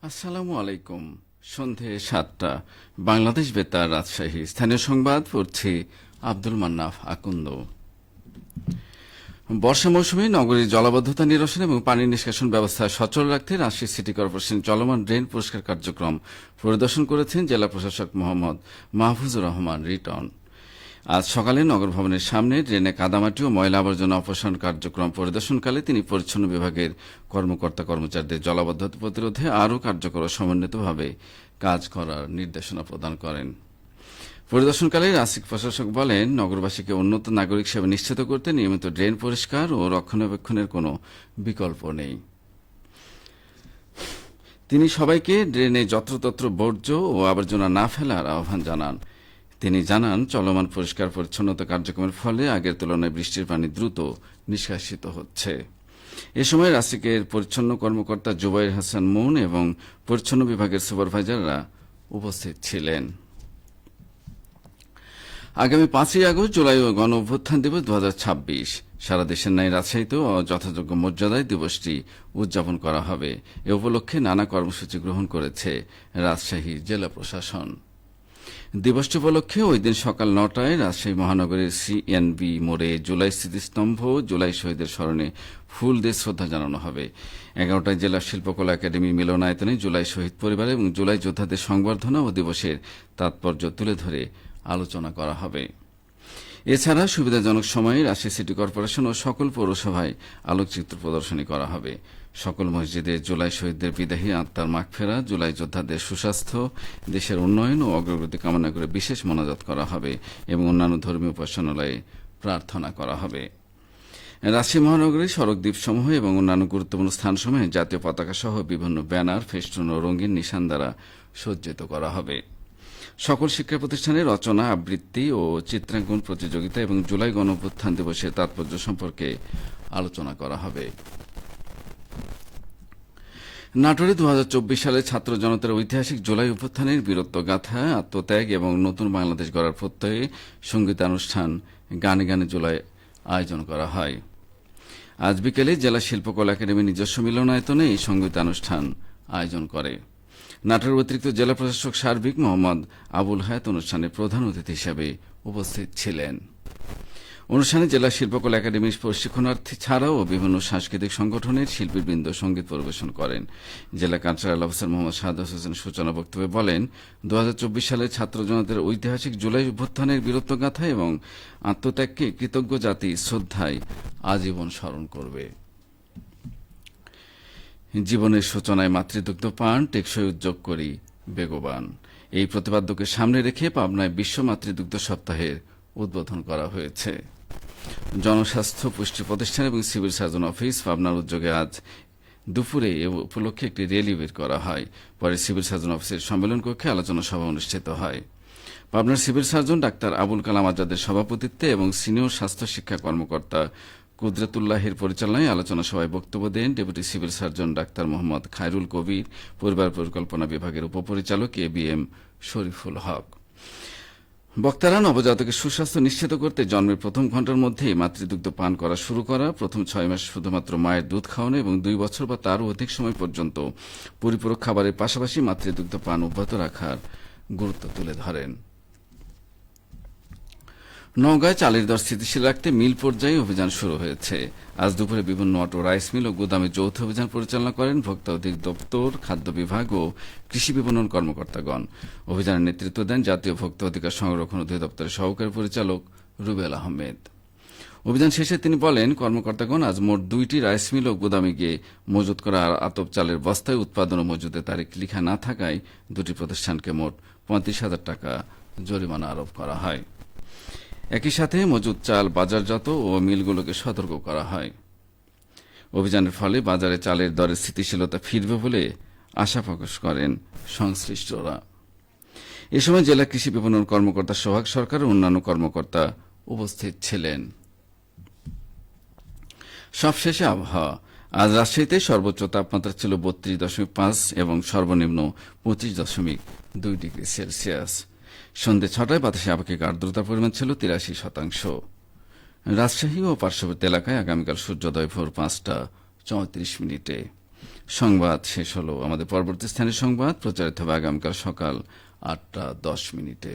আসসালামু আলাইকুম। সন্ধে ৭টা, বাংলাদেশ বেতার, রাজশাহী। স্থানীয় সংবাদ পড়ছি আব্দুল মান্নাফ আকন্দ। বর্ষা মৌসুমে নগরীর জলাবদ্ধতা নিরসন এবং পানি নিষ্কাশন ব্যবস্থা সচল রাখতে রাজশাহী সিটি কর্পোরেশন চলমান ড্রেন পরিষ্কার কার্যক্রম পরিদর্শন করেছেন জেলা প্রশাসক মোহাম্মদ মাহফুজুর রহমান রিটন। আজ সকালে নগর ভবনের সামনে ড্রেনে কাদামাটি ও ময়লা আবর্জনা অপসারণ কার্যক্রম পরিদর্শনকালে তিনি পরিচ্ছন্ন বিভাগের কর্মকর্তা কর্মচারীদের জলাবদ্ধতা প্রতিরোধে আরও কার্যকর ও সমন্বিতভাবে কাজ করার নির্দেশনা প্রদান করেন। পরিদর্শনকালে রাজশাহী প্রশাসক বলেন, নগরবাসীকে উন্নত নাগরিক সেবা নিশ্চিত করতে নিয়মিত ড্রেন পরিষ্কার ও রক্ষণাবেক্ষণের কোনো বিকল্প নেই। তিনি সবাইকে ড্রেনে যত্রতত্র বর্জ্য ও আবর্জনা না ফেলার আহ্বান জানান। তিনি জানান, চলমান পরিষ্কার পরিচ্ছন্নতা কার্যক্রমের ফলে আগের তুলনায় বৃষ্টির পানি দ্রুত নিষ্কাশিত হচ্ছে। এ সময় রাজশাহীর পরিচ্ছন্ন কর্মকর্তা জুবাইর হাসান মুন এবং পরিচ্ছন্ন বিভাগের সুপারভাইজাররা উপস্থিত ছিলেন। আগামী 5ই আগস্ট জুলাই ও গণ অভ্যুত্থান দিবস 2026 সারা দেশের ন্যায় রাজশাহীতেও যথাযোগ্য মর্যাদায় দিবসটি উদযাপন করা হবে। এ উপলক্ষে নানা কর্মসূচি গ্রহণ করেছে রাজশাহী জেলা প্রশাসন। দিবসটি উপলক্ষে ওই দিন সকাল 9টায় রাজশাহী মহানগরীর সিএনবি মোড়ে জুলাই স্মৃতিস্তম্ভ, জুলাই শহীদের স্মরণে ফুল দিয়ে শ্রদ্ধা জানানো হবে। 11টায় জেলা শিল্পকলা একাডেমি মিলনায়তনে জুলাই শহীদ পরিবার এবং জুলাই যোদ্ধাদের সংবর্ধনা ও দিবসের তাৎপর্য তুলে ধরে আলোচনা করা হবে। এছাড়া সুবিধাজনক সময়ে রাজশাহী সিটি কর্পোরেশন ও সকল পৌরসভায় আলোকচিত্র প্রদর্শনী করা হবে। সকল মসজিদে জুলাই শহীদদের বিদায়ী আত্মার মাগফেরা, জুলাই যোদ্ধাদের সুস্বাস্থ্য, দেশের উন্নয়ন ও অগ্রগতি কামনা করে বিশেষ মোনাজাত করা হবে এবং অন্যান্য ধর্মীয় উপাসনালয়ে প্রার্থনা করা হবে। রাজশাহী মহানগরীর সড়ক দ্বীপসমূহ এবং অন্যান্য গুরুত্বপূর্ণ স্থানসমূহে জাতীয় পতাকা সহ বিভিন্ন ব্যানার, ফেস্টুন ও রঙিন নিশান দ্বারা সজ্জিত করা হবে। সকল শিক্ষা প্রতিষ্ঠানে রচনা, আবৃত্তি ও চিত্রাঙ্কন প্রতিযোগিতা এবং জুলাই গণঅভ্যুত্থান দিবসের তাৎপর্য সম্পর্কে আলোচনা করা হবে। নাটোরে 2024 সালে ছাত্র জনতার ঐতিহাসিক জুলাই অভ্যুত্থানের বীরত্ব গাথা, আত্মত্যাগ এবং নতুন বাংলাদেশ গড়ার প্রত্যয়ে সঙ্গীতানুষ্ঠান গানে গানে জুলাই আয়োজন করা হয়। আজ বিকেলে জেলা শিল্পকলা একাডেমি নিজস্ব মিলনায়তনে এই সঙ্গীতানুষ্ঠান আয়োজন করে। নাটোরের অতিরিক্ত জেলা প্রশাসক সার্বিক মোহাম্মদ আবুল হায়াত অনুষ্ঠানে প্রধান অতিথি হিসেবে উপস্থিত ছিলেন। অনুষ্ঠানে জেলা শিল্পকলা একাডেমির প্রশিক্ষণার্থী ছাড়াও বিভিন্ন সাংস্কৃতিক সংগঠনের শিল্পীবৃন্দ সঙ্গীত পরিবেশন করেন। জেলা কালচারাল অফিসার মোহাম্মদ শাহাদ হোসেন সূচনা বক্তব্যে বলেন, 2024 সালে ছাত্র জনতার ঐতিহাসিক জুলাই অভ্যুত্থানের বীরত্বগাথা এবং আত্মত্যাগকে কৃতজ্ঞ জাতি শ্রদ্ধায় আজীবন স্মরণ করবে। জীবনের সূচনায় মাতৃদুগ্ধ পান, টেকসই উদ্যোগ করি বেগবান, এই প্রতিপাদ্যকে সামনে রেখে পাবনায় বিশ্ব মাতৃদুগ্ধ সপ্তাহের উদ্বোধন করা হয়েছে। জনস্বাস্থ্য পুষ্টি প্রতিষ্ঠান এবং সিভিল সার্জন অফিস পাবনার উদ্যোগে আজ দুপুরে এ উপলক্ষে একটি র্যালি বের করা হয়। পরে সিভিল সার্জন অফিসের সম্মেলন কক্ষে আলোচনা সভা অনুষ্ঠিত হয়। পাবনার civil surgeon doctor Abul Kalam আজাদের সভাপতিত্বে এবং সিনিয়র স্বাস্থ্য শিক্ষা কর্মকর্তা কুদরতুল্লাহের পরিচালনায় আলোচনা সভায় বক্তব্য দেন deputy civil surgeon doctor Mohammad Khairul Kabir, পরিবার পরিকল্পনা বিভাগের উপপরিচালক ABM শরীফুল হক। বক্তারা নবজাতকের সুস্বাস্থ্য নিশ্চিত করতে জন্মের প্রথম ঘণ্টার মধ্যেই মাতৃদুগ্ধ পান করা শুরু করা, প্রথম 6 মাস শুধুমাত্র মায়ের দুধ খাওয়ানো এবং 2 বছর বা তারও অধিক সময় পর্যন্ত পরিপূরক খাবারের পাশাপাশি মাতৃদুগ্ধ পান অব্যাহত রাখার গুরুত্ব তুলে ধরেন। নওগাঁয় চালের দর স্থিতিশীল রাখতে মিল পর্যায়ে অভিযান শুরু হয়েছে। আজ দুপুরে বিভিন্ন অটো, রাইস মিল ও গুদামে যৌথ অভিযান পরিচালনা করেন ভোক্তা অধিদপ্তর, খাদ্য বিভাগ ও কৃষি বিপণন কর্মকর্তাগণ। অভিযানের নেতৃত্ব দেন জাতীয় ভোক্তা অধিকার সংরক্ষণ অধিদপ্তরের সহকারী পরিচালক রুবেল আহমেদ। অভিযান শেষে তিনি বলেন, কর্মকর্তাগণ আজ মোট 2টি রাইস মিল ও গুদামে গিয়ে মজুত করা আতপ চালের বস্তায় উৎপাদন ও মজুদের তারিখ লেখা না থাকায় 2টি প্রতিষ্ঠানকে মোট 35,000 টাকা জরিমানা আরোপ করা হয়। একই সাথে মজুদ চাল বাজারজাত ও মিলগুলোকে সতর্ক করা হয়। অভিযানের ফলে বাজারে চালের দরে স্থিতিশীলতা ফিরবে বলে আশা প্রকাশ করেন সংশ্লিষ্টরা। এ সময় জেলা কৃষি বিপণন কর্মকর্তা সোহাগ সরকার ও অন্যান্য কর্মকর্তা উপস্থিত ছিলেন। সবশেষে আবহাওয়া। আজ রাজশাহীতে সর্বোচ্চ তাপমাত্রা ছিল 32.5 এবং সর্বনিম্ন 25.2 ডিগ্রি সেলসিয়াস। সন্ধ্যে 6টায় বাতাসে আপেক্ষিক আর্দ্রতার পরিমাণ ছিল 83%। রাজশাহী ও পার্শ্ববর্তী এলাকায় আগামীকাল সূর্যোদয় ভোর 5টা 34 মিনিটে। সংবাদ শেষ হলো। আমাদের পরবর্তী স্থানীয় সংবাদ প্রচারিত হবে আগামীকাল সকাল 8:10।